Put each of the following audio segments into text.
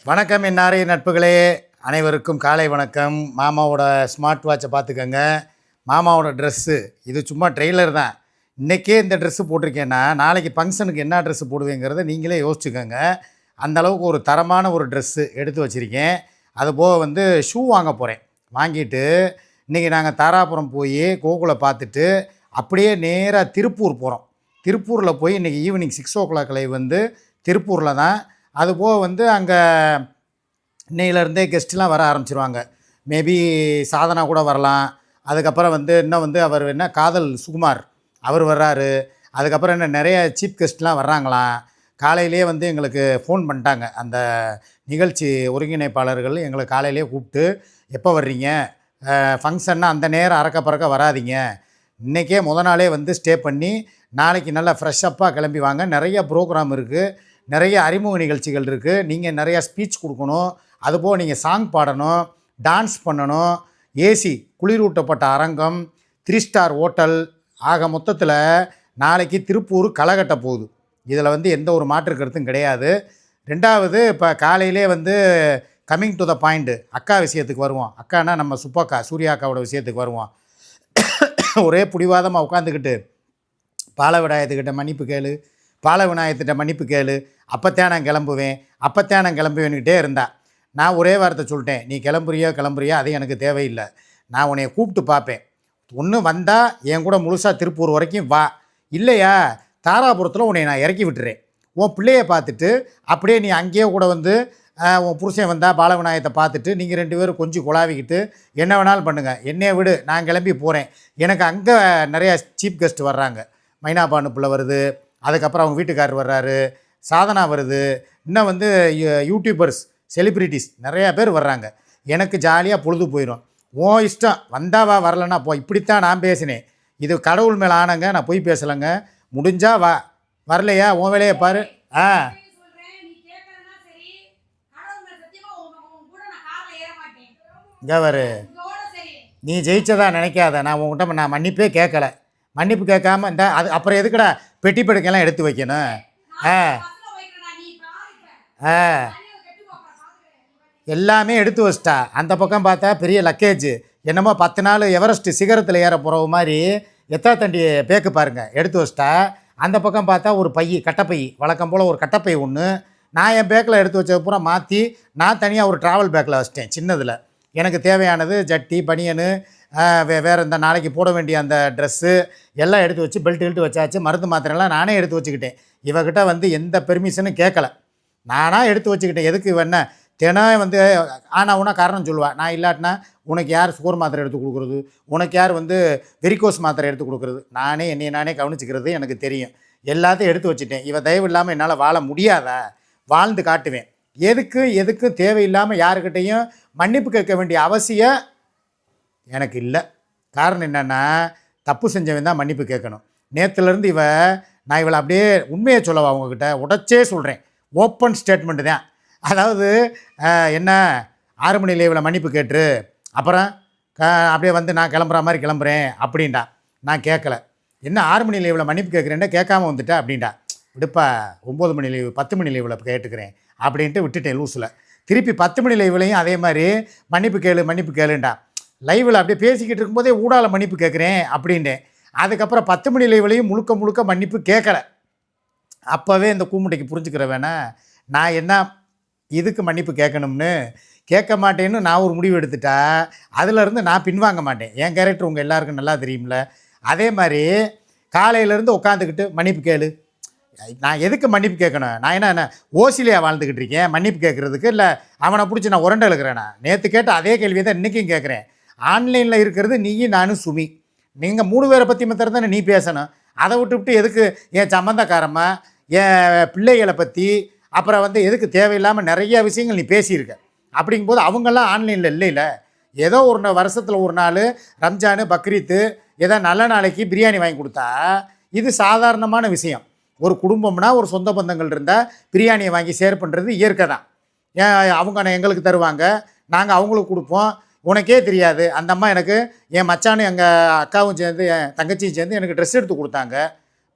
வணக்கம் என்னாரே நட்புகளே, அனைவருக்கும் காலை வணக்கம். மாமாவோட ஸ்மார்ட் வாட்சை பார்த்துக்கங்க. மாமாவோட ட்ரெஸ்ஸு இது சும்மா ட்ரெய்லர் தான். இன்றைக்கே இந்த ட்ரெஸ்ஸு போட்டிருக்கேன்னா நாளைக்கு ஃபங்க்ஷனுக்கு என்ன ட்ரெஸ்ஸு போடுவேங்கிறத நீங்களே யோசிச்சுக்கோங்க. அந்தளவுக்கு ஒரு தரமான ஒரு ட்ரெஸ்ஸு எடுத்து வச்சுருக்கேன். அதுபோக ஷூ வாங்க போகிறேன். வாங்கிட்டு இன்றைக்கி நாங்கள் தாராபுரம் போய் கோகுலை பார்த்துட்டு அப்படியே நேராக திருப்பூர் போகிறோம். திருப்பூரில் போய் இன்றைக்கி ஈவினிங் 6 o'clock திருப்பூரில் தான். அதுபோக அங்கே இன்னையிலேருந்தே கெஸ்ட்லாம் வர ஆரம்பிச்சிருவாங்க. மேபி சாதனா கூட வரலாம். அதுக்கப்புறம் இன்னும் அவர் என்ன காதல் சுகுமார் அவர் வர்றாரு. அதுக்கப்புறம் என்ன நிறைய சீஃப் கெஸ்ட்லாம் வர்றாங்களாம். காலையிலே எங்களுக்கு ஃபோன் பண்ணிட்டாங்க. அந்த நிகழ்ச்சி ஒருங்கிணைப்பாளர்கள் எங்களை காலையிலே கூப்பிட்டு, எப்போ வர்றீங்க, ஃபங்க்ஷன்னா அந்த நேரம் அறக்க பறக்க வராதிங்க, இன்றைக்கே நாளே ஸ்டே பண்ணி நாளைக்கு நல்லா ஃப்ரெஷ்ஷப்பாக கிளம்பி வாங்க, நிறைய ப்ரோக்ராம் இருக்குது, நிறைய அறிமுக நிகழ்ச்சிகள் இருக்குது, நீங்கள் நிறையா ஸ்பீச் கொடுக்கணும், அதுபோல் நீங்கள் சாங் பாடணும், டான்ஸ் பண்ணணும், ஏசி குளிரூட்டப்பட்ட அரங்கம், 3 ஸ்டார் ஹோட்டல், ஆக மொத்தத்தில் நாளைக்கு திருப்பூர் களை கட்ட போகுது. இதில் எந்த ஒரு மாற்று கருத்தும் கிடையாது. ரெண்டாவது, இப்போ காலையிலே கம்மிங் டு த பாயிண்ட்டு, அக்கா விஷயத்துக்கு வருவோம். அக்கானா நம்ம சுப்பக்கா சூர்யா அக்காவோட விஷயத்துக்கு வருவோம். ஒரே பிடிவாதமாக உட்காந்துக்கிட்டு பாலவிநாயகத்துக்கிட்ட மன்னிப்பு கேளு, பாலவிநாயகத்திட்ட மன்னிப்பு கேளு, அப்போத்தான் நான் கிளம்புவேன்னுக்கிட்டே இருந்தா. நான் ஒரே வார்த்தை சொல்லிட்டேன், நீ கிளம்புறியோ அது எனக்கு தேவையில்லை. நான் உன்னை கூப்பிட்டு பார்ப்பேன். ஒன்று வந்தால் என் கூட முழுசாக திருப்பூர் வரைக்கும் வா, இல்லையா தாராபுரத்தில் உன்னை நான் இறக்கி விட்டுறேன். உன் பிள்ளையை பார்த்துட்டு அப்படியே நீ அங்கேயே கூட உன் புருஷன் வந்தால் பாலவிநாயகத்தை பார்த்துட்டு நீங்கள் 2 பேரும் கொஞ்சம் குழாவிக்கிட்டு என்ன வேணாலும் பண்ணுங்கள், என்னையை விடு, நான் கிளம்பி போகிறேன். எனக்கு அங்கே நிறையா சீஃப் கெஸ்ட் வர்றாங்க. மைனாபானு பிள்ளை வருது, அதுக்கப்புறம் அவங்க வீட்டுக்காரர் வர்றாரு, சாதனா வருது, இன்னும் யூடியூபர்ஸ் செலிப்ரிட்டிஸ் நிறையா பேர் வர்றாங்க. எனக்கு ஜாலியாக பொழுது போயிடும். ஓ இஷ்டம், வந்தாவா வரலன்னா போ. இப்படித்தான் நான் பேசினேன். இது கடவுள் மேலே ஆனங்க, நான் போய் பேசலைங்க. முடிஞ்சா வா, வரலையா உன் வேலையை பாரு. இங்கே வரு, நீ ஜெயிச்சதா நினைக்காத. நான் உங்கள்கிட்ட மன்னிப்பே கேட்கல. மன்னிப்பு கேட்காம அது அப்புறம் எதுக்குடா பெட்டி படுக்கையெல்லாம் எடுத்து வைக்கணும்? எல்லாமே எடுத்து வச்சிட்டா. அந்த பக்கம் பார்த்தா பெரிய லக்கேஜ், என்னமோ 10 நாள் எவரெஸ்ட் சிகரத்தில் ஏற போகிற மாதிரி தண்டி பேக்கு பாருங்கள் எடுத்து வச்சிட்டா. அந்த பக்கம் பார்த்தா ஒரு பை, கட்டப்பை, வழக்கம் போல் ஒரு கட்டப்பை ஒன்று. நான் என் பேக்கில் எடுத்து வச்ச பூரா மாற்றி நான் தனியாக ஒரு ட்ராவல் பேக்கில் வச்சிட்டேன். சின்னதில் எனக்கு தேவையானது ஜட்டி, பனியனு, வேறு இந்த நாளைக்கு போட வேண்டிய அந்த ட்ரெஸ்ஸு எல்லாம் எடுத்து வச்சு பெல்ட் வச்சாச்சு. மருந்து மாத்திரைலாம் நானே எடுத்து வச்சுக்கிட்டேன். இவகிட்ட எந்த பெர்மிஷனும் கேட்கல, நானாக எடுத்து வச்சுக்கிட்டேன். எதுக்கு வேணா தினம் ஆனால் உனா காரணம் சொல்லுவாள். நான் இல்லாட்டினா உனக்கு யார் சுகர் மாத்திரை எடுத்து கொடுக்குறது, உனக்கு யார் வெரிகோஸ் மாத்திரை எடுத்து கொடுக்குறது, என்னை நானே கவனிச்சிக்கிறது எனக்கு தெரியும். எல்லாத்தையும் எடுத்து வச்சுட்டேன். இவ தயவு இல்லாமல் என்னால் வாழ முடியாதா? வாழ்ந்து காட்டுவேன். எதுக்கும் தேவையில்லாமல் யாருக்கிட்டையும் மன்னிப்பு கேட்க வேண்டிய அவசியம் எனக்கு இல்லை. காரணம் என்னென்னா, தப்பு செஞ்சவன் தான் மன்னிப்பு கேட்கணும். நேற்றுலேருந்து நான் இவளை அப்படியே உண்மையை சொல்லவா அவங்கக்கிட்ட உடச்சே சொல்கிறேன். ஓப்பன் ஸ்டேட்மெண்ட்டு தான். அதாவது என்ன 6 மணி லீவில் மன்னிப்பு கேட்டுரு, அப்புறம் அப்படியே நான் கிளம்புற மாதிரி கிளம்புறேன் அப்படின்டா. நான் கேட்கல. என்ன 6 மணி லீவில் மன்னிப்பு கேட்குறேன்னா கேட்காம வந்துட்டேன் அப்படின்டா. விடுப்பா, 9 மணி லீவு 10 மணி லீவில் கேட்டுக்கிறேன் அப்படின்ட்டு விட்டுட்டேன் லூஸில். திருப்பி 10 மணி லீவ்லையும் அதே மாதிரி மன்னிப்பு கேளுண்டா. லைவில் அப்படியே பேசிக்கிட்டு இருக்கும்போதே ஊடால மன்னிப்பு கேட்குறேன் அப்படின்ட்டேன். அதுக்கப்புறம் 10 மணி லைவ்லையும் முழுக்க மன்னிப்பு கேட்கலை. அப்போவே இந்த கூமுட்டைக்கு புரிஞ்சுக்கிற வேணா நான் என்ன இதுக்கு மன்னிப்பு கேட்கணும்னு கேட்க மாட்டேன்னு நான் ஒரு முடிவு எடுத்துட்டா அதிலேருந்து நான் பின்வாங்க மாட்டேன். என் கேரக்டர் உங்கள் எல்லாருக்கும் நல்லா தெரியும்ல. அதே மாதிரி காலையிலேருந்து உட்காந்துக்கிட்டு மன்னிப்பு கேளு. நான் எதுக்கு மன்னிப்பு கேட்கணும்? நான் என்ன ஓசிலியாக வாழ்ந்துக்கிட்டு இருக்கேன் மன்னிப்பு கேட்குறதுக்கு? இல்லை அவனை பிடிச்சி நான் உரண்டை எழுக்கிறேனா? நேற்று கேட்ட அதே கேள்வியை தான் இன்றைக்கும் கேட்குறேன். ஆன்லைனில் இருக்கிறது நீயும் நானும் சுமி, நீங்கள் 3 பேரை பற்றி மாத்திரம் தானே நீ பேசணும். அதை விட்டு எதுக்கு என் சம்மந்தக்காரம்மா, என் பிள்ளைகளை பற்றி, அப்புறம் எதுக்கு தேவையில்லாமல் நிறையா விஷயங்கள் நீ பேசியிருக்க. அப்படிங்கும்போது அவங்கெல்லாம் ஆன்லைனில் இல்லைல்ல. ஏதோ ஒரு வருஷத்தில் ஒரு நாள் ரம்ஜானு, பக்ரீத்து, ஏதோ நல்ல நாளைக்கு பிரியாணி வாங்கி கொடுத்தா இது சாதாரணமான விஷயம். ஒரு குடும்பம்னா ஒரு சொந்த பந்தங்கள் இருந்தால் பிரியாணியை வாங்கி ஷேர் பண்ணுறது இயற்கை தான். அவங்க எங்களுக்கு தருவாங்க, நாங்கள் அவங்களுக்கு கொடுப்போம். உனக்கே தெரியாது, அந்த அம்மா எனக்கு என் மச்சானும் எங்கள் அக்காவும் சேர்ந்து என் தங்கச்சியும் சேர்ந்து எனக்கு ட்ரெஸ் எடுத்து கொடுத்தாங்க,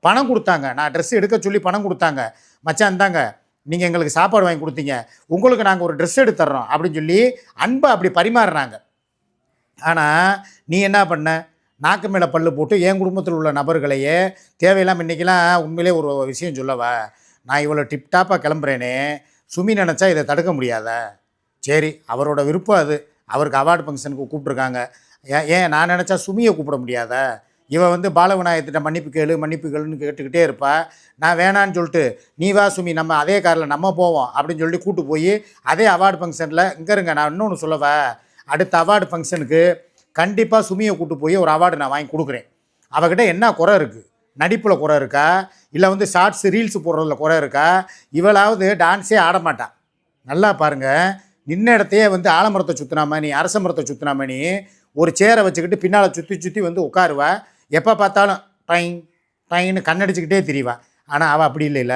பணம் கொடுத்தாங்க. நான் ட்ரெஸ் எடுக்க சொல்லி பணம் கொடுத்தாங்க. மச்சான் தாங்க நீங்கள் எங்களுக்கு சாப்பாடு வாங்கி கொடுத்தீங்க, உங்களுக்கு நாங்கள் ஒரு ட்ரெஸ் எடுத்து தர்றோம் அப்படின்னு சொல்லி அன்பை அப்படி பரிமாறுறாங்க. ஆனால் நீ என்ன பண்ண, நாக்கு மேலே பல்லு போட்டு என் குடும்பத்தில் உள்ள நபர்களையே தேவையில்லாமல் இன்றைக்கெல்லாம் உண்மையிலே ஒரு விஷயம் சொல்லவா, நான் இவ்வளோ டிப்டாப்பாக கிளம்புறேனே, சுமி நினச்சா இதை தடுக்க முடியாதா? சரி, அவரோட விருப்பம் அது. அவருக்கு அவார்டு ஃபங்க்ஷனுக்கு கூப்பிட்ருக்காங்க. ஏன் நான் நினச்சா சுமியை கூப்பிட முடியாதா? இவன் வந்து பாலவிநாயகத்திட்ட மன்னிப்பு கேளு மன்னிப்பு கேளுன்னு கேட்டுக்கிட்டே இருப்பா. நான் வேணான்னு சொல்லிட்டு, நீ வா சுமி நம்ம அதே காரில் நம்ம போவோம் அப்படின்னு சொல்லி கூப்பிட்டு போய் அதே அவார்டு ஃபங்க்ஷனில் இங்கே இருங்க, நான் இன்னொன்று சொல்லவா, அடுத்த அவார்டு ஃபங்க்ஷனுக்கு கண்டிப்பாக சுமியை கூப்பிட்டு போய் ஒரு அவார்டு நான் வாங்கி கொடுக்குறேன். அவகிட்ட என்ன குறை இருக்குது? நடிப்பில் குறை இருக்கா, இல்லை வந்து ஷார்ட்ஸு ரீல்ஸு போடுறதுல குறை இருக்கா? இவளாவது டான்ஸே ஆட மாட்டான். நல்லா பாருங்கள், நின்ன இடத்தையே வந்து ஆலமரத்தை சுற்றினாம நீ அரச மரத்தை சுற்றினாம நீ ஒரு சேரை வச்சுக்கிட்டு பின்னால் சுற்றி சுற்றி வந்து உட்காருவா. எப்போ பார்த்தாலும் டைன் டைன்னு கண்ணடிச்சுக்கிட்டே திரிவா. ஆனால் அவள் அப்படி இல்லைல்ல.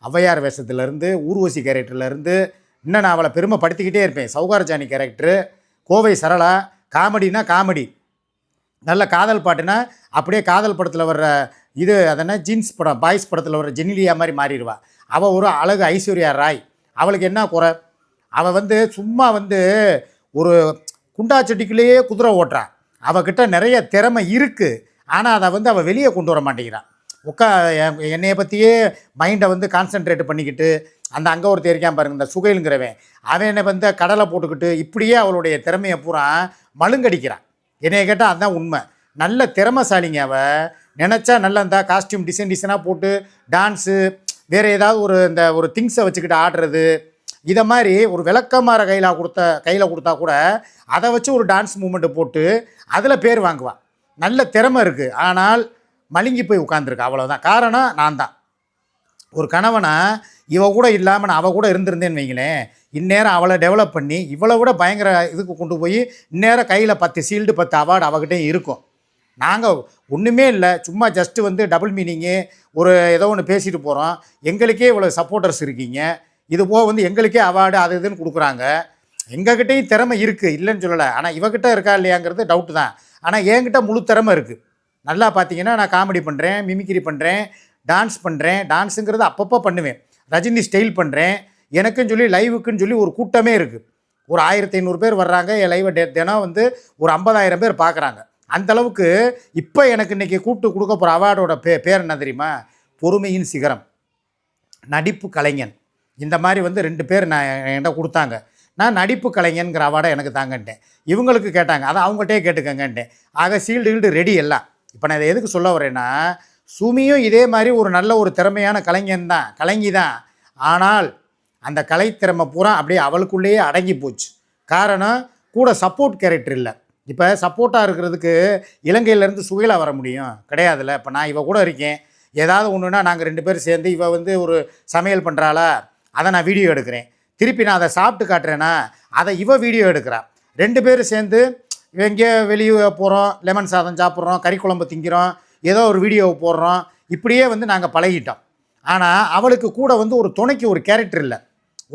ஔவையார் வேஷத்துலேருந்து, ஊர்வசி கேரக்டர்லேருந்து, இன்னும் நான் அவளை பெருமைப்படுத்திக்கிட்டே இருப்பேன். சௌகாரஜானி கேரக்டரு, கோவை சரளா, காமெடினா காமெடி, நல்ல காதல் பாட்டுனா அப்படியே காதல் படத்தில் வர்ற இது அதென்ன ஜீன்ஸ் படம் பாய்ஸ் படத்தில் வர்ற ஜெனிலியா மாதிரி மாறிடுவா. அவள் ஒரு அழகு ஐஸ்வர்யா ராய். அவளுக்கு என்ன குறை? அவள் வந்து சும்மா வந்து ஒரு குண்டா செட்டிக்குள்ளேயே குதிரை ஓட்டுறான். அவகிட்ட நிறைய திறமை இருக்குது. ஆனால் அதை வந்து அவள் வெளியே கொண்டு வர மாட்டேங்கிறான். என்னையை பற்றியே மைண்டை வந்து கான்சென்ட்ரேட் பண்ணிக்கிட்டு, அந்த அங்கே ஒருத்தர் இருக்கான் பாருங்க, இந்த சுகைலுங்கிறவன், அவன் என்னை வந்து கடலை போட்டுக்கிட்டு இப்படியே அவளுடைய திறமையை பூரா மழுங்கடிக்கிறான். என்னைய கேட்டால் அதுதான் உண்மை. நல்ல திறமைசாலிங்க அவள். நினச்சா நல்லா இந்த காஸ்டியூம் டிசைனாக போட்டு டான்ஸு, வேறு ஏதாவது ஒரு திங்ஸை வச்சுக்கிட்டு ஆடுறது, இதை மாதிரி ஒரு விளக்கமாற கையில் கொடுத்தா கூட அதை வச்சு ஒரு டான்ஸ் மூமெண்ட்டு போட்டு அதில் பேர் வாங்குவான். நல்ல திறமை இருக்குது, ஆனால் மழுங்கி போய் உட்காந்துருக்கு. அவ்வளோதான் காரணம். நான் தான் ஒரு கணவனா இவ கூட இல்லாமல் நான் அவள் கூட இருந்திருந்தேன்னு வைங்களேன், இந்நேரம் அவளை டெவலப் பண்ணி இவளை விட பயங்கர இதுக்கு கொண்டு போய் இந்நேரம் கையில் 10 ஷீல்டு 10 அவார்டு அவகிட்டே இருக்கும். நாங்கள் ஒன்றுமே இல்லை, சும்மா ஜஸ்ட்டு வந்து டபுள் மீனிங்கு ஒரு ஏதோ ஒன்று பேசிட்டு போகிறோம். எங்களுக்கே இவ்வளோ சப்போர்ட்டர்ஸ் இருக்கீங்க, இது போக வந்து எங்களுக்கே அவார்டு அது இதுன்னு கொடுக்குறாங்க. எங்ககிட்டையும் திறமை இருக்குது, இல்லைன்னு சொல்லலை. ஆனால் இவகிட்ட இருக்கா இல்லையாங்கிறது டவுட்டு தான். ஆனால் என்கிட்ட முழு திறமை இருக்குது. நல்லா பார்த்தீங்கன்னா நான் காமெடி பண்ணுறேன், மிமிக்ரி பண்ணுறேன், டான்ஸ் பண்ணுறேன். டான்ஸுங்கிறது அப்பப்போ பண்ணுவேன். ரஜினி ஸ்டைல் பண்ணுறேன். எனக்குன்னு சொல்லி லைவுக்குன்னு சொல்லி ஒரு கூட்டமே இருக்குது. ஒரு 1500 பேர் வர்றாங்க. என் லைவை தினம் வந்து ஒரு 50,000 பேர் பார்க்குறாங்க. அந்தளவுக்கு இப்போ எனக்கு இன்றைக்கி கூப்பிட்டு கொடுக்க போகிற அவார்டோட பேர் என்ன தெரியுமா? பொறுமையின் சிகரம், நடிப்பு கலைஞன். இந்த மாதிரி வந்து 2 பேர் என்கிட்ட கொடுத்தாங்க. நான் நடிப்பு கலைஞன்கிற அவார்டை எனக்கு தாங்கன்ட்டேன். இவங்களுக்கு கேட்டாங்க, அதை அவங்கள்ட்டே கேட்டுக்கங்கன்ட்டேன். ஆக ஷீல்டு ரெடி எல்லாம். இப்போ நான் இதை எதுக்கு சொல்ல வரேன்னா, சுமியும் இதே மாதிரி ஒரு நல்ல ஒரு திறமையான கலைஞி தான். ஆனால் அந்த கலைத்திறமை பூரா அப்படியே அவளுக்குள்ளேயே அடங்கி போச்சு. காரணம், கூட சப்போர்ட் கேரக்டர் இல்லை. இப்போ சப்போர்ட்டாக இருக்கிறதுக்கு இலங்கையிலேருந்து சுகையில வர முடியும் கிடையாதுல்ல. இப்போ நான் இவ கூட இருக்கேன், ஏதாவது ஒன்றுனா நாங்கள் 2 பேர் சேர்ந்து, இவ வந்து ஒரு சமையல் பண்ணுறாளா, அதை நான் வீடியோ எடுக்கிறேன். திருப்பி நான் அதை சாப்பிட்டு காட்டுறேன்னா அதை இவ வீடியோ எடுக்கிறான். 2 பேரும் சேர்ந்து எங்கேயோ வெளியே போகிறோம், லெமன் சாதம் சாப்பிட்றோம், கறி குழம்பு திங்கிறோம், ஏதோ ஒரு வீடியோவை போடுறோம். இப்படியே வந்து நாங்கள் பழகிட்டோம். ஆனால் அவளுக்கு கூட வந்து ஒரு துணைக்கு ஒரு கேரக்டர் இல்லை,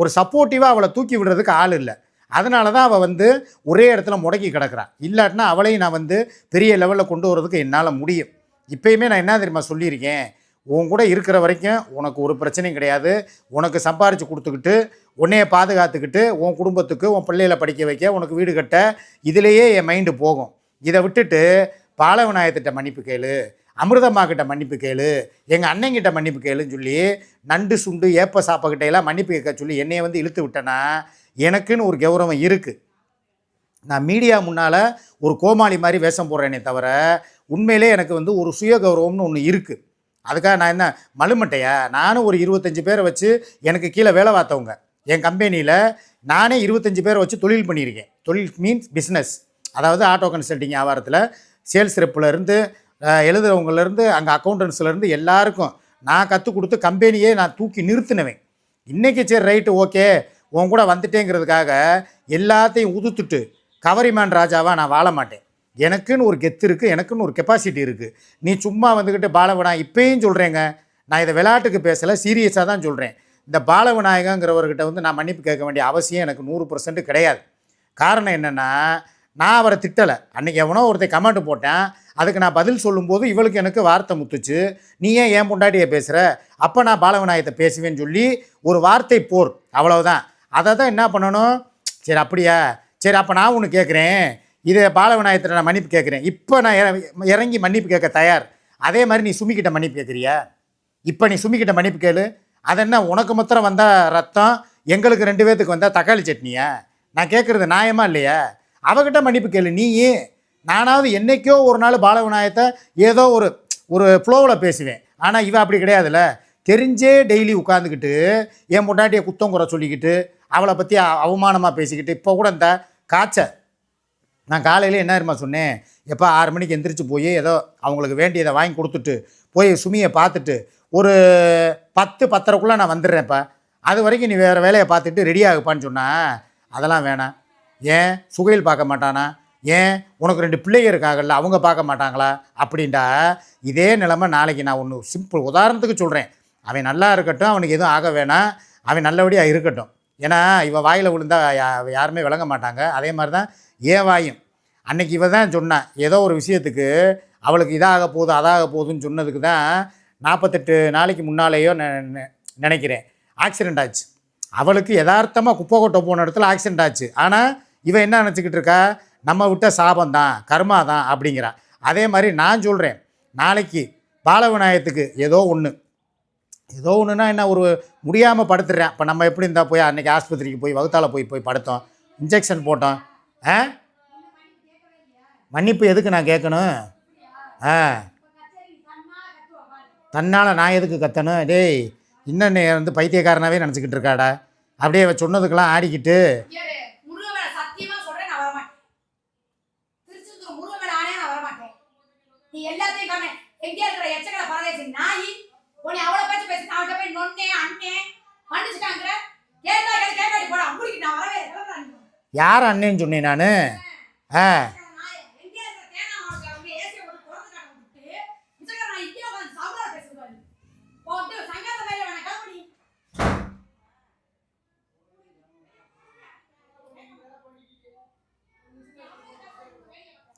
ஒரு சப்போர்ட்டிவாக அவளை தூக்கி விடுறதுக்கு ஆள் இல்லை. அதனால தான் அவள் வந்து ஒரே இடத்துல முடக்கி கிடக்கிறான். இல்லாட்டினா அவளையும் நான் வந்து பெரிய லெவலில் கொண்டு வரதுக்கு என்னால் முடியும். இப்போயுமே நான் என்ன தெரியுமா சொல்லியிருக்கேன், உன் கூட இருக்கிற வரைக்கும் உனக்கு ஒரு பிரச்சனையும் கிடையாது. உனக்கு சம்பாரித்து கொடுத்துக்கிட்டு, உன்னையை பாதுகாத்துக்கிட்டு, உன் குடும்பத்துக்கு உன் பிள்ளைகளை படிக்க வைக்க, உனக்கு வீடு கட்ட, இதிலேயே என் மைண்டு போகும். இதை விட்டுட்டு பாலவிநாயகத்திட்ட மன்னிப்பு கேளு, அமிர்தம்மாக்கிட்ட மன்னிப்பு கேளு, எங்கள் அண்ணங்கிட்ட மன்னிப்பு கேளுன்னு சொல்லி நண்டு சுண்டு ஏப்ப சாப்பக்கிட்டையெல்லாம் மன்னிப்பு கேட்க சொல்லி என்னையை வந்து இழுத்து விட்டேன்னா எனக்குன்னு ஒரு கௌரவம் இருக்குது. நான் மீடியா முன்னால் ஒரு கோமாளி மாதிரி வேஷம் போடுறேனே தவிர உண்மையிலே எனக்கு வந்து ஒரு சுய கௌரவம்னு ஒன்று இருக்குது. அதுக்காக நான் என்ன மலுமட்டையா? நானும் ஒரு 25 பேரை வச்சு எனக்கு கீழே வேலை பார்த்தவங்க. என் கம்பெனியில் நானே 25 பேரை வச்சு தொழில் பண்ணியிருக்கேன். தொழில் மீன்ஸ் பிஸ்னஸ், அதாவது ஆட்டோ கன்சல்டிங் வியாபாரத்தில் சேல்ஸ் ரெப்புலேருந்து எழுதுறவங்கலேருந்து அங்கே அக்கௌண்டன்ஸ்லேருந்து எல்லாருக்கும் நான் கற்றுக் கொடுத்து கம்பெனியே நான் தூக்கி நிறுத்தினவேன். இன்றைக்கி சரி ரைட்டு ஓகே உன் கூட வந்துட்டேங்கிறதுக்காக எல்லாத்தையும் உதுத்துட்டு கவரிமேன் ராஜாவாக நான் வாழ மாட்டேன். எனக்குன்னு ஒரு கெத்து இருக்குது, எனக்குன்னு ஒரு கெப்பாசிட்டி இருக்குது. நீ சும்மா வந்துக்கிட்டு பாலவிநாயகம், இப்போயும் சொல்கிறேங்க, நான் இதை விளையாட்டுக்கு பேசலை, சீரியஸாக தான் சொல்கிறேன். இந்த பாலவிநாயகங்கிறவர்கிட்ட வந்து நான் மன்னிப்பு கேட்க வேண்டிய அவசியம் எனக்கு 100% கிடையாது. காரணம் என்னென்னா, நான் அவரை திட்டலை. அன்றைக்கி எவனோ ஒருத்தர் கமெண்ட் போட்டேன், அதுக்கு நான் பதில் சொல்லும்போது இவளுக்கு எனக்கு வார்த்தை முத்துச்சு. நீ ஏன் என் பொண்டாட்டியை பேசுகிற, அப்போ நான் பாலவிநாயகத்தை பேசுவேன்னு சொல்லி ஒரு வார்த்தை போர், அவ்வளவுதான். அதை தான் என்ன பண்ணணும், சரி அப்படியா, சரி அப்போ நான் ஒன்று கேட்குறேன், இதை பாலவிநாயகத்தில் நான் மன்னிப்பு கேட்குறேன், இப்போ நான் இறங்கி மன்னிப்பு கேட்க தயார். அதே மாதிரி நீ சுமிக்கிட்ட மன்னிப்பு கேட்குறியா? இப்போ நீ சுமிக்கிட்ட மன்னிப்பு கேளு. அது என்ன உனக்கு மாத்திரம் வந்தால் ரத்தம், எங்களுக்கு 2 பேர்த்துக்கு வந்தால் தக்காளி சட்னியா? நான் கேட்குறது நியாயமா இல்லையா? அவகிட்ட மன்னிப்பு கேளு. நீ நானாவது என்றைக்கோ ஒரு நாள் பாலவிநாயகத்தை ஏதோ ஒரு ஒரு ஃப்ளோவில் பேசுவேன். ஆனால் இவன் அப்படி கிடையாதுல்ல. தெரிஞ்சே டெய்லி உட்காந்துக்கிட்டு என் முன்னாடியே குத்தம் குறை சொல்லிக்கிட்டு அவளை பற்றி அவமானமாக பேசிக்கிட்டு, இப்போ கூட இந்த நான் காலையில் என்ன தெரியுமா சொன்னேன், எப்போ 6 மணிக்கு எந்திரிச்சு போய் ஏதோ அவங்களுக்கு வேண்டியதை வாங்கி கொடுத்துட்டு போய் சுமியை பார்த்துட்டு ஒரு 10-10:30க்குள்ளே நான் வந்துடுறேன்ப்பா, அது வரைக்கும் நீ வேறு வேலையை பார்த்துட்டு ரெடி ஆகுப்பான்னு சொன்னால் அதெல்லாம் வேணாம். ஏன் சுகையில் பார்க்க மாட்டானா? ஏன் உனக்கு 2 பிள்ளைங்க இருக்காங்கல்ல, அவங்க பார்க்க மாட்டாங்களா? அப்படின்டா இதே நிலைமை நாளைக்கு. நான் ஒன்று சிம்பிள் உதாரணத்துக்கு சொல்கிறேன். அவன் நல்லா இருக்கட்டும், அவனுக்கு எதுவும் ஆக வேணாம், அவன் நல்லபடியாக இருக்கட்டும். ஏன்னா இவன் வாயில் விழுந்தா யாருமே விளங்க மாட்டாங்க. அதே மாதிரி தான் ஏன் வாயும். அன்னைக்கு இவ தான் சொன்னான், ஏதோ ஒரு விஷயத்துக்கு அவளுக்கு இதாக போகுது அதாக போகுதுன்னு சொன்னதுக்கு தான் 48 நாளைக்கு முன்னாலேயோ நினைக்கிறேன் ஆக்சிடெண்ட் ஆச்சு. அவளுக்கு யதார்த்தமாக குப்பை கொட்டை போன இடத்துல ஆக்சிடெண்ட் ஆச்சு. ஆனால் இவன் என்ன நினச்சிக்கிட்டு இருக்கா, நம்ம விட்ட சாபம் தான், கர்மா தான் அப்படிங்கிறான். அதே மாதிரி நான் சொல்கிறேன், நாளைக்கு பாலவிநாயகத்துக்கு ஏதோ ஒன்றுனா என்ன, ஒரு முடியாமல் படுத்துடுறேன். இப்போ நம்ம எப்படி இருந்தால் போய் அன்றைக்கி ஆஸ்பத்திரிக்கு போய் வகுத்தால் போய் படுத்தோம், இன்ஜெக்ஷன் போட்டோம். மன்னிப்பு எதுக்கு நான் கேட்கணும்? தன்னால் நான் எதுக்கு கத்தணும்? டேய் இன்னும் வந்து பைத்தியக்காரனாவே நினச்சிக்கிட்டு இருக்காடா. அப்படியே சொன்னதுக்கெல்லாம் ஆடிக்கிட்டு யார் அண்ணேன்னு சொன்னேன் நான்?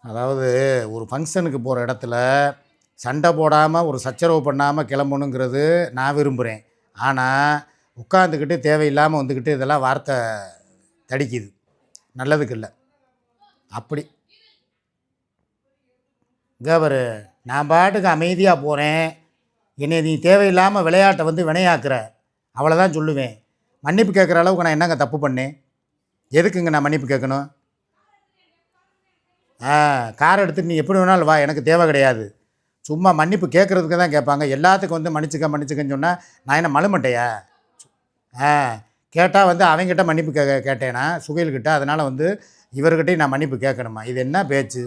அதாவது ஒரு ஃபங்க்ஷனுக்கு போகிற இடத்துல சண்டை போடாமல் ஒரு சச்சரவு பண்ணாமல் கிளம்பணுங்கிறது நான் விரும்புகிறேன். ஆனால் உட்காந்துக்கிட்டு தேவையில்லாமல் வந்துக்கிட்டு இதெல்லாம் வார்த்தை தடிக்குது, நல்லதுக்கு இல்லை. அப்படி கவர் நான் பாட்டுக்கு அமைதியாக போகிறேன், என்னை நீ தேவையில்லாமல் விளையாட்டை வந்து வினையாக்குற, அவ்வளோதான் சொல்லுவேன். மன்னிப்பு கேட்குற அளவுக்கு நான் என்னங்க தப்பு பண்ணேன்? எதுக்குங்க நான் மன்னிப்பு கேட்கணும்? கார் எடுத்துகிட்டு நீ எப்படி வேணாலும் வா, எனக்கு தேவை கிடையாது. சும்மா மன்னிப்பு கேட்குறதுக்கு தான் கேட்பாங்க. எல்லாத்துக்கும் வந்து மன்னிச்சுக்கன்னு சொன்னால் நான் என்ன மழுமட்டையா? கேட்டால் வந்து அவங்ககிட்ட மன்னிப்பு கேட்டேனா சுகைல்கிட்ட, அதனால் வந்து இவர்கிட்டையும் நான் மன்னிப்பு கேட்கணுமா? இது என்ன பேச்சு?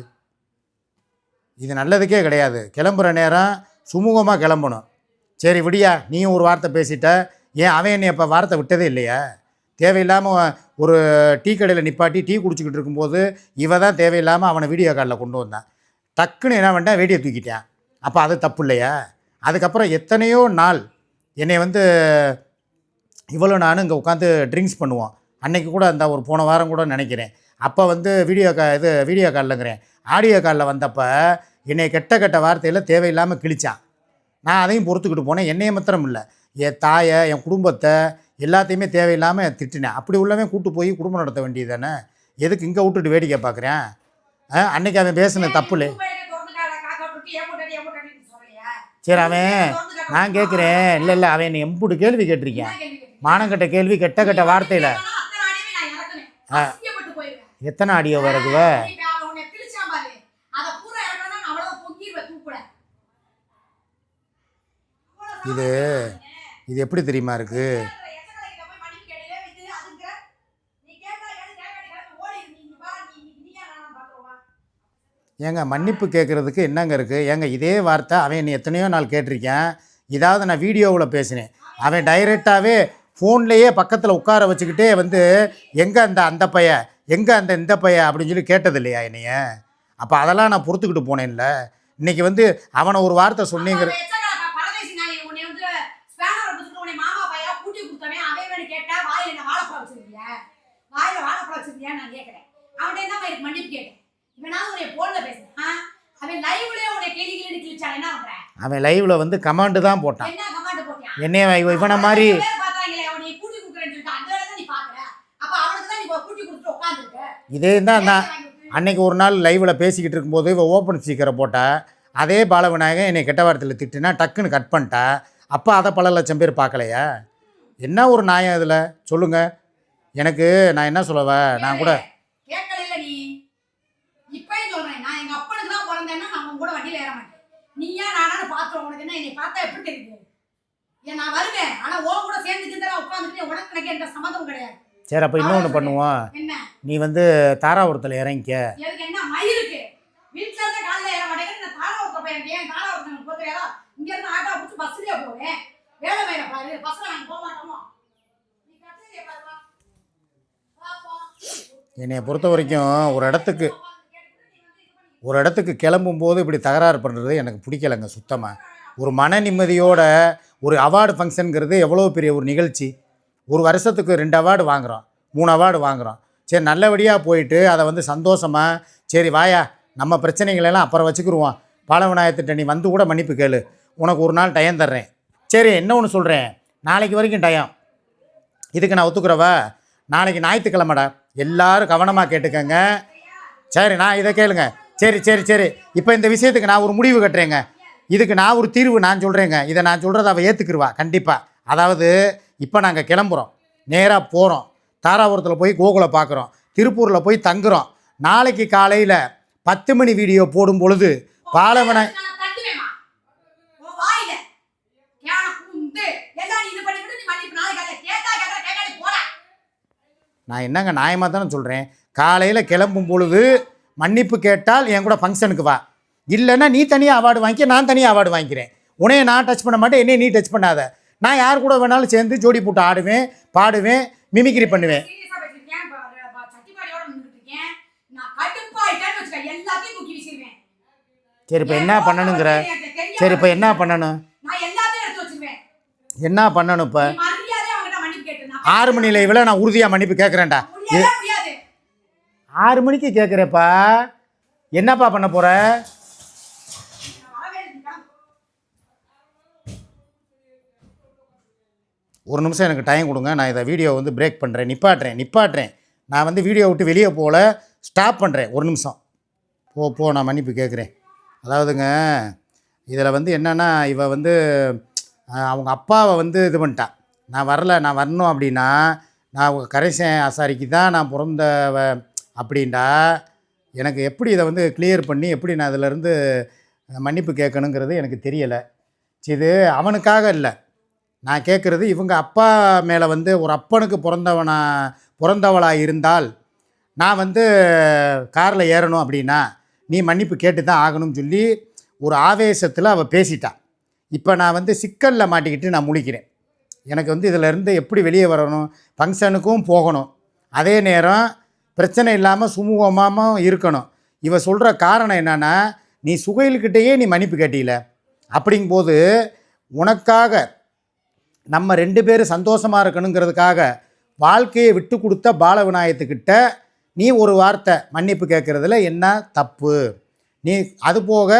இது நல்லதுக்கே கிடையாது. கிளம்புற நேரம் சுமூகமாக கிளம்பணும். சரி விடியா, நீயும் ஒரு வார்த்தை பேசிட்ட, ஏன் அவன் என்னை இப்போ வார்த்தை விட்டதே இல்லையா? தேவையில்லாமல் ஒரு டீ கடையில் நிப்பாட்டி டீ குடிச்சிக்கிட்டு இருக்கும்போது இவ தான் தேவையில்லாமல் அவனை வீடியோ காலில் கொண்டு வந்தான். டக்குன்னு என்ன பண்ணிட்டான், வீடியோ தூக்கிட்டான். அப்போ அது தப்பு இல்லையா? அதுக்கப்புறம் எத்தனையோ நாள் என்னை வந்து இவ்வளோ நானும் இங்கே உட்காந்து ட்ரிங்க்ஸ் பண்ணுவோம். அன்றைக்கி கூட அந்த ஒரு போன வாரம் கூட நினைக்கிறேன், அப்போ வந்து வீடியோ காலில்ங்கிறேன், ஆடியோ காலில் வந்தப்போ என்னை கெட்ட வார்த்தையில் தேவையில்லாமல் கிழிச்சான். நான் அதையும் பொறுத்துக்கிட்டு போனேன். என்னையை மாத்திரம் இல்லை, என் தாயை, என் குடும்பத்தை எல்லாத்தையுமே தேவையில்லாமல் திட்டினேன். அப்படி உள்ளவன் கூட்டு போய் குடும்பம் நடத்த வேண்டியது தானே, எதுக்கு இங்கே விட்டுட்டு வேடிக்கை பார்க்குறேன்? அன்னைக்கு அவன் பேசுன தப்புலே. சரி அவன், நான் கேட்குறேன், இல்லை அவன் என்னை எம்புட்டு கேள்வி கேட்டிருக்கேன், மானங்கட்ட கேள்வி, கெட்ட வார்த்தையில். எத்தனை ஆடியோ வருதுவ? இது எப்படி தெரியுமா இருக்குது? ஏங்க மன்னிப்பு கேட்குறதுக்கு என்னங்க இருக்குது? ஏங்க இதே வார்த்தை அவன் என்னை எத்தனையோ நாள் கேட்டிருக்கேன். இதாவது நான் வீடியோவில் பேசினேன், அவன் டைரெக்டாகவே ஃபோன்லேயே பக்கத்தில் உட்கார வச்சுக்கிட்டே வந்து எங்கே அந்த பைய, எங்கே இந்த பைய அப்படின்னு சொல்லி கேட்டது இல்லையா என்னைய? அப்போ அதெல்லாம் நான் பொறுத்துக்கிட்டு போனேன்ல. இன்றைக்கி வந்து அவனை ஒரு வார்த்தை சொன்னீங்கிற அவன் லைவ்லயே உன்னை கேலி கேலி கிழிச்சான். என்ன பண்ற? அவன் லைவில் வந்து கமாண்டு தான் போட்டான். என்ன கமாண்ட் போட்டியா? என்னைய இவனை மாதிரி பாத்தாங்களே அவனை கூட்டி குடுக்குறேன்னு சொல்லிட்டு அந்த வேலை தான் நீ பாக்குற. அப்ப அவனுக்கு தான் நீ கூட்டி குடுத்து உட்கார்ந்திருக்க. இதே தான் நான் அன்னைக்கு ஒரு நாள் லைவில் பேசிக்கிட்டு இருக்கும்போது இவ ஓப்பன் ஸ்பீக்கரை போட்டா, அதே பாலவிநாயகன் என்னை கெட்ட வார்த்தையில் திட்டுனா டக்குன்னு கட் பண்ணிட்டா. அப்போ அதை பல லட்சம் பேர் பார்க்கலையா? என்ன ஒரு நியாயம் இதில் சொல்லுங்கள். எனக்கு நான் என்ன சொல்லவா, நான் கூட கேட்கல நீ. இப்பயும் சொல்றேன், நான் எங்க அப்பனுக்கு தான் பிறந்தேன்னா நான் உன் கூட வண்டியில ஏற மாட்டேன். நீயா நானானு பாத்துறோம். உனக்கு என்ன என்னை பார்த்தா எப்படி தெரியுது? ஏன் நான் வருவேன், ஆனா உன் கூட சேர்ந்துக்கிட்டு உட்காந்துட்டு உனக்கு எனக்கு எந்த சம்மந்தமும் கிடையாது. சரி, அப்போ இன்னொன்று பண்ணுவோம். என்ன? நீ வந்து தாராபுரத்தில் இறங்கிக்க. எனக்கு என்ன மயிருக்கு வீட்டுல இருந்து காலையில ஏற மாட்டேங்க. நான் தாராபுரத்தை போயிருக்கேன். ஏன் தாராபுரத்தை போத்துறியா? இங்க இருந்து ஆட்டோ பிடிச்சி பஸ்லயே போவேன். வேலை வேலை பாரு, பஸ்ல நாங்க போக மாட்டோமோ? நீ கட்டளையே பாருமா பாப்போம். என்னை பொறுத்த வரைக்கும் ஒரு இடத்துக்கு கிளம்பும்போது இப்படி தகராறு பண்ணுறது எனக்கு பிடிக்கலைங்க சுத்தமாக. ஒரு மன நிம்மதியோட ஒரு அவார்டு ஃபங்க்ஷனுங்கிறது எவ்வளோ பெரிய ஒரு நிகழ்ச்சி. ஒரு வருஷத்துக்கு 2 அவார்டு வாங்குகிறோம், 3 அவார்டு வாங்குகிறோம். சரி, நல்லபடியாக போயிட்டு அதை வந்து சந்தோஷமாக, சரி வாயா நம்ம பிரச்சனைகளெல்லாம் அப்புறம் வச்சுக்கிடுவோம், பாலவிநாயகத்திட்ட நீ வந்து கூட மன்னிப்பு கேளு, உனக்கு ஒரு நாள் டைம் தர்றேன். சரி, என்ன ஒன்று சொல்கிறேன், நாளைக்கு வரைக்கும் டைம், இதுக்கு நான் ஒத்துக்கிறவா? நாளைக்கு ஞாயிற்றுக்கிழமைடா, எல்லோரும் கவனமாக கேட்டுக்கங்க. சரி, நான் இதை கேளுங்க. சரி சரி சரி, இப்போ இந்த விஷயத்துக்கு நான் ஒரு முடிவு கட்டுறேங்க. இதுக்கு நான் ஒரு தீர்வு நான் சொல்கிறேங்க. இதை நான் சொல்கிறத அவள் ஏற்றுக்குருவா கண்டிப்பாக. அதாவது இப்போ நாங்கள் கிளம்புறோம், நேராக போகிறோம், தாராபுரத்தில் போய் கோகுலை பார்க்குறோம், திருப்பூரில் போய் தங்குறோம். நாளைக்கு காலையில் 10 மணி வீடியோ போடும் பொழுது பாலவிநாயகர் நான் என்னங்க நியாயமாக தானே சொல்கிறேன். காலையில் கிளம்பும் பொழுது மன்னிப்பு கேட்டால் என் கூட ஃபங்க்ஷனுக்கு வா, இல்லைன்னா நீ தனியாக அவார்டு வாங்கிக்க, நான் தனியாக அவார்டு வாங்கிக்கிறேன். உன்னைய நான் டச் பண்ண மாட்டேன், என்னையை நீ டச் பண்ணாத. நான் யார் கூட வேணாலும் சேர்ந்து ஜோடி போட்டு ஆடுவேன், பாடுவேன், மிமிக்ரி பண்ணுவேன். சரி, இப்போ என்ன பண்ணணுங்கிற? சரி, இப்போ என்ன பண்ணணும்? என்ன பண்ணணும் இப்போ? 6 மணி லைவில் நான் உறுதியாக மன்னிப்பு கேட்குறேன்டா. 6 மணிக்கு கேட்குறப்பா, என்னப்பா பண்ண போகிற? ஒரு நிமிஷம் எனக்கு டைம் கொடுங்க. நான் இதை வீடியோ வந்து பிரேக் பண்ணுறேன், நிப்பாட்டுறேன். நான் வந்து வீடியோ விட்டு வெளியே போகல, ஸ்டாப் பண்ணுறேன். ஒரு நிமிஷம் போ நான் மன்னிப்பு கேட்குறேன். அதாவதுங்க, இதில் வந்து என்னென்னா, இவ வந்து அவங்க அப்பாவை வந்து இது பண்ணிட்டான். நான் வரணும் அப்படின்னா, நான் கரைசன் ஆசாரிக்கு தான் நான் பிறந்தவ அப்படின்டா. எனக்கு எப்படி இதை வந்து கிளியர் பண்ணி எப்படி நான் இதிலேருந்து மன்னிப்பு கேட்கணுங்கிறது எனக்கு தெரியலை. இது அவனுக்காக இல்லை நான் கேட்குறது, இவங்க அப்பா மேலே வந்து ஒரு அப்பனுக்கு பிறந்தவளாக இருந்தால் நான் வந்து காரில் ஏறணும் அப்படின்னா நீ மன்னிப்பு கேட்டு தான் ஆகணும்னு சொல்லி ஒரு ஆவேசத்தில் அவள் பேசிட்டான். இப்போ நான் வந்து சிக்கலில் மாட்டிக்கிட்டு நான் முழிக்கிறேன். எனக்கு வந்து இதிலேருந்து எப்படி வெளியே வரணும், ஃபங்க்ஷனுக்கும் போகணும், அதே நேரம் பிரச்சனை இல்லாமல் சுமூகமாக இருக்கணும். இவ சொல்கிற காரணம் என்னென்னா, நீ சுகையில்கிட்டேயே நீ மன்னிப்பு கேட்டீல, அப்படிங்கும்போது உனக்காக நம்ம 2 பேரும் சந்தோஷமாக இருக்கணுங்கிறதுக்காக வாழ்க்கையை விட்டு கொடுத்த பாலவிநாயகத்துக்கிட்ட நீ ஒரு வார்த்தை மன்னிப்பு கேட்குறதுல என்ன தப்பு? நீ அது போக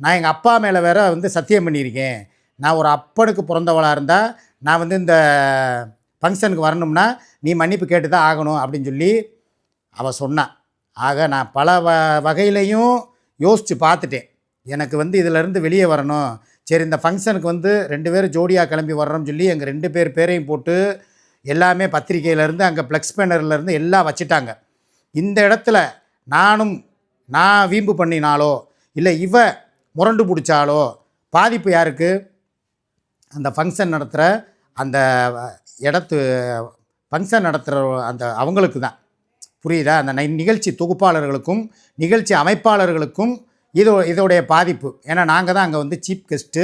நான் எங்கள் அப்பா மேலே வேற வந்து சத்தியம் பண்ணியிருக்கேன், நான் ஒரு அப்பனுக்கு பிறந்தவளாக இருந்தால் நான் வந்து இந்த ஃபங்க்ஷனுக்கு வரணும்னா நீ மன்னிப்பு கேட்டு தான் ஆகணும் அப்படின்னு சொல்லி அவள் சொன்னான். ஆக நான் பல வகையிலையும் யோசித்து பார்த்துட்டேன். எனக்கு வந்து இதிலேருந்து வெளியே வரணும். சரி, இந்த ஃபங்க்ஷனுக்கு வந்து 2 பேரும் ஜோடியாக கிளம்பி வர்றோம்னு சொல்லி எங்கள் 2 பேர் பேரையும் போட்டு எல்லாமே பத்திரிக்கையிலேருந்து அங்கே ப்ளக்ஸ் பேனர்லேருந்து எல்லாம் வச்சுட்டாங்க. இந்த இடத்துல நான் வீம்பு பண்ணினாலோ இல்லை இவ முரண்டு பிடிச்சாலோ பாதிப்பு யாருக்கு? அந்த ஃபங்க்ஷன் நடத்துகிற அந்த ஃபங்க்ஷன் நடத்துகிற அந்த அவங்களுக்கு தான். புரியுதா? அந்த நிகழ்ச்சி தொகுப்பாளர்களுக்கும் நிகழ்ச்சி அமைப்பாளர்களுக்கும் இதோடைய பாதிப்பு. ஏன்னா நாங்கள் தான் அங்கே வந்து சீஃப் கெஸ்ட்டு,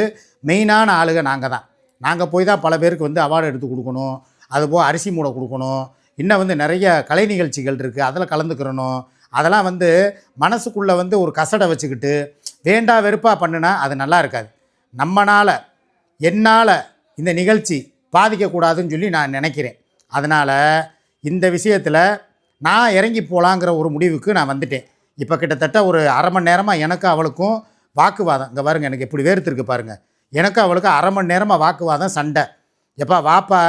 மெயினான ஆளுக நாங்கள் போய் தான் பல பேருக்கு வந்து அவார்டு எடுத்து கொடுக்கணும், அதுபோல் அரிசி மூடை கொடுக்கணும், இன்னும் வந்து நிறைய கலை நிகழ்ச்சிகள் இருக்குது, அதில் கலந்துக்கிறணும். அதெல்லாம் வந்து மனசுக்குள்ளே வந்து ஒரு கசடை வச்சுக்கிட்டு வேண்டா வெறுப்பாக பண்ணுனா அது நல்லா இருக்காது. என்னால் இந்த நிகழ்ச்சி பாதிக்கக்கூடாதுன்னு சொல்லி நான் நினைக்கிறேன். அதனால் இந்த விஷயத்தில் நான் இறங்கி போகலாங்கிற ஒரு முடிவுக்கு நான் வந்துட்டேன். இப்போ கிட்டத்தட்ட ஒரு அரை மணி நேரமாக எனக்கும் அவளுக்கும் வாக்குவாதம். இங்கே பாருங்க, எனக்கு எப்படி வேர்த்திருக்கு பாருங்கள். எனக்கும் அவளுக்கும் அரை மணி நேரமாக வாக்குவாதம், சண்டை. எப்பா வாப்பா,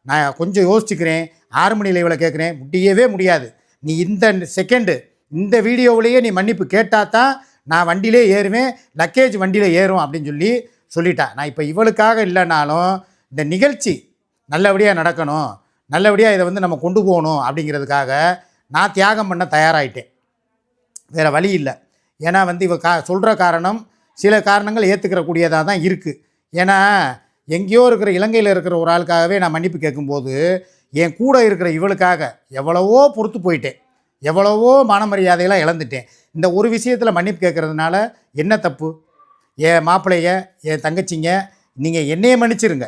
நான் கொஞ்சம் யோசிச்சுக்கிறேன், 6 மணி லைவில் கேட்குறேன். முடியவே முடியாது. நீ இந்த செகண்டு இந்த வீடியோவிலேயே நீ மன்னிப்பு கேட்டால் தான் நான் வண்டியிலே ஏறுவேன், லக்கேஜ் வண்டியில் ஏறும் அப்படின்னு சொல்லிட்டா. நான் இப்போ இவளுக்காக இல்லைனாலும் இந்த நிகழ்ச்சி நல்லபடியாக நடக்கணும், நல்லபடியாக இதை நம்ம கொண்டு போகணும் அப்படிங்கிறதுக்காக நான் தியாகம் பண்ண தயாராகிட்டேன். வேறு வழி இல்லை. ஏன்னா இவ சொல்கிற காரணம் சில காரணங்கள் ஏற்றுக்கிறக்கூடியதாக தான் இருக்குது. ஏன்னா எங்கேயோ இருக்கிற இலங்கையில் இருக்கிற ஒரு ஆளுக்காகவே நான் மன்னிப்பு கேட்கும்போது என் கூட இருக்கிற இவளுக்காக எவ்வளவோ பொறுத்து போயிட்டேன், எவ்வளவோ மானமரியாதையெல்லாம் இழந்துட்டேன். இந்த ஒரு விஷயத்தில் மன்னிப்பு கேட்குறதுனால என்ன தப்பு? என் மாப்பிள்ளைய, என் தங்கச்சிங்க, நீங்கள் என்னையே மன்னிச்சிருங்க.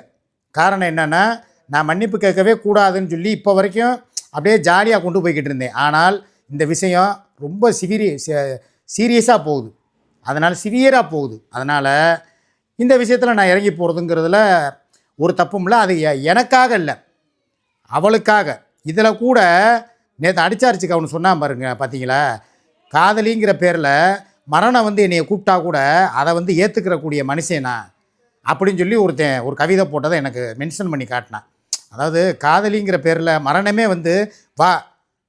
காரணம் என்னென்னா, நான் மன்னிப்பு கேட்கவே கூடாதுன்னு சொல்லி இப்போ வரைக்கும் அப்படியே ஜாலியாக கொண்டு போய்கிட்டு இருந்தேன். ஆனால் இந்த விஷயம் ரொம்ப சீரியஸாக போகுது, அதனால் சிவியராக போகுது. அதனால் இந்த விஷயத்தில் நான் இறங்கி போகிறதுங்கிறதுல ஒரு தப்பும் இல்லை. அது எனக்காக இல்லை, அவளுக்காக. இதில் கூட நேற்று அடிச்சாரிச்சுக்கு அவனு சொன்னான் பாருங்க, பார்த்தீங்களா? காதலிங்கிற பேரில் மரணம் என்னையை கூப்பிட்டா கூட அதை ஏற்றுக்கிறக்கூடிய மனுஷனா அப்படின்னு சொல்லி ஒரு கவிதை போட்டதை எனக்கு மென்ஷன் பண்ணி காட்டினான். அதாவது காதலிங்கிற பேரில் மரணமே வா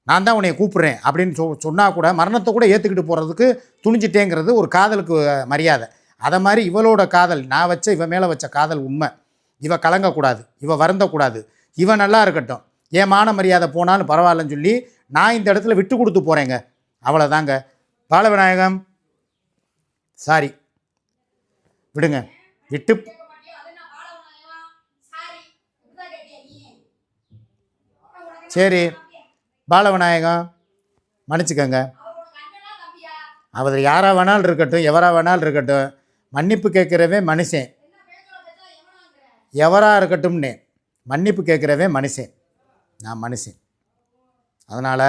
நான் தான் உன்னைய கூப்பிட்றேன் அப்படின்னு சொன்னால் கூட மரணத்தை கூட ஏற்றுக்கிட்டு போகிறதுக்கு துணிஞ்சிட்டேங்கிறது ஒரு காதலுக்கு மரியாதை. அதை மாதிரி இவளோட காதல், நான் இவன் மேலே வச்ச காதல் உண்மை. இவ கலங்கக்கூடாது, இவ வருந்தக்கூடாது, இவன் நல்லா இருக்கட்டும், ஏன் மான மரியாதை போனாலும் பரவாயில்லன்னு சொல்லி நான் இந்த இடத்துல விட்டு கொடுத்து போகிறேங்க. அவ்வளோதாங்க. பாலவிநாயகம் சாரி, விடுங்க, விட்டு. சரி பாலவிநாயகம் மன்னிச்சுக்கங்க. அவர் யாராக வேணாலும் இருக்கட்டும், எவராக வேணாலும் இருக்கட்டும், மன்னிப்பு கேட்குறவே மனுஷன், எவராக இருக்கட்டும்னே மன்னிப்பு கேட்குறவே மனுஷன். நான் மனுஷன். அதனால்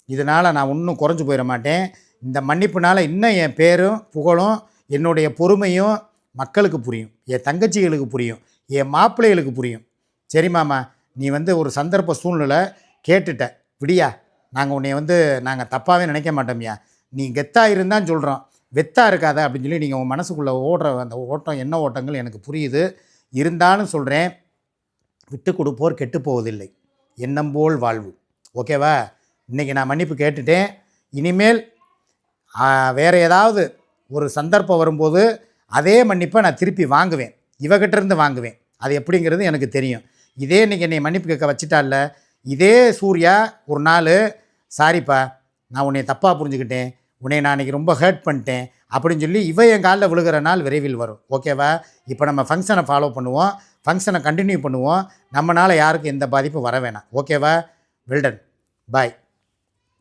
இதனால் நான் இன்னும் குறைஞ்சி போயிட மாட்டேன். இந்த மன்னிப்புனால் இன்னும் என் பேரும் புகழும் என்னுடைய பொறுமையும் மக்களுக்கு புரியும், என் தங்கச்சிகளுக்கு புரியும், என் மாப்பிள்ளைகளுக்கு புரியும். சரி மாமா, நீ ஒரு சந்தர்ப்ப சூழ்நிலை கேட்டுட்ட விடியா, நாங்கள் உன்னை நாங்கள் தப்பாகவே நினைக்க மாட்டோம்யா, நீ கெத்தாக இருந்தான்னு சொல்கிறோம், வெத்தாக இருக்காத அப்படின்னு சொல்லி நீங்கள் உங்கள் மனசுக்குள்ளே ஓடுற அந்த ஓட்டம் என்ன ஓட்டங்கள் எனக்கு புரியுது. இருந்தாலும் சொல்கிறேன், விட்டு கொடுப்போர் கெட்டு போவதில்லை, எண்ணம் போல் வாழ்வு. ஓகேவா? இன்றைக்கி நான் மன்னிப்பு கேட்டுட்டேன். இனிமேல் வேறு ஏதாவது ஒரு சந்தர்ப்பம் வரும்போது அதே மன்னிப்பை நான் திருப்பி வாங்குவேன், இவகிட்டேருந்து வாங்குவேன். அது எப்படிங்கிறது எனக்கு தெரியும். இதே இன்றைக்கி என்னை மன்னிப்பு கேட்க வச்சுட்டால, இதே சூர்யா ஒரு நாள் சாரிப்பா நான் உன்னை தப்பாக புரிஞ்சுக்கிட்டேன், உன்னை நான் இன்றைக்கி ரொம்ப ஹர்ட் பண்ணிட்டேன் அப்படின்னு சொல்லி என் காலில் விழுகிற நாள் விரைவில் வரும். ஓகேவா? இப்போ நம்ம ஃபங்க்ஷனை ஃபாலோ பண்ணுவோம், ஃபங்க்ஷனை கண்டினியூ பண்ணுவோம். நம்மளால் யாருக்கும் எந்த பாதிப்பும் வர வேணாம். ஓகேவா? வெல்டன். பாய்.